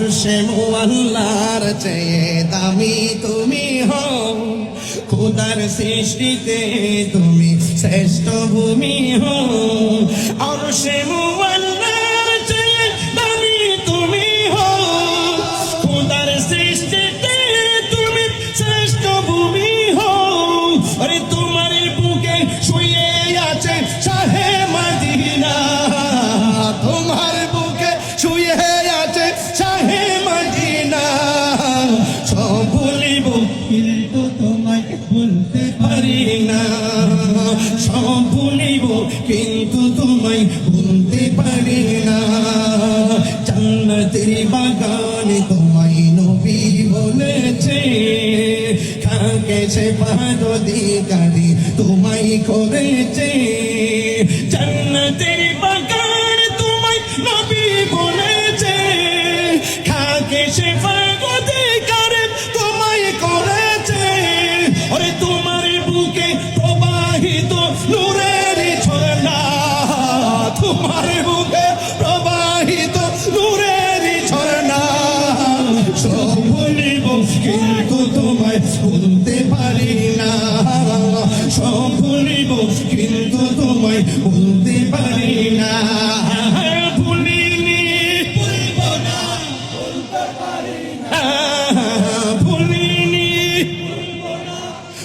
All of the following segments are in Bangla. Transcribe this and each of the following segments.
আরশে মুআল্লার চেয়ে দামি তুমি হও, খোদার সৃষ্টিতে তুমি শ্রেষ্ঠ ভূমি হও। আরশে মুআল্লার চেয়ে দামি তুমি হও, খোদার সৃষ্টিতে তুমি শ্রেষ্ঠ ভূমি হও। আরে তোমার বুকে শুয়ে আছে শাহে মদিনা, তোমার বুকে শুয়ে আছে শাহে মদিনা। সব ভুলিব কিন্তু তোমায় ভুলতে পারি না, সব ভুলিব কিন্তু তোমায় ভুলতে পারি না। জান্নাতের বাগানে তোমায় নবী বলেছে, খাকে সে পাদধিকারী তোমায় করেছে। জান্নাতের বাগান তোমায় নবী বলেছে, খাকে সে পাদধিকারী তোমায় করেছে। ওরে তোমার বুকে প্রবাহিত নূরের ঝর্ণা, তোমার বুকে প্রবাহিত নূরের ঝর্ণা। সব ভুলিব কিন্তু তোমায় ভুলতে পারি না, সব ভুলিব কিন্তু তোমায় ভুলতে পারি না। ভুলিনি ভুলব না, ভুলতে পারি না, ভুলিনি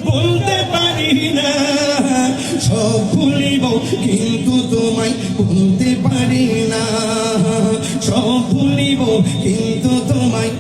ভুলতে পারি না। সব ভুলিব কিন্তু তোমায় ভুলতে পারি না, সব ভুলিব কিন্তু তোমায়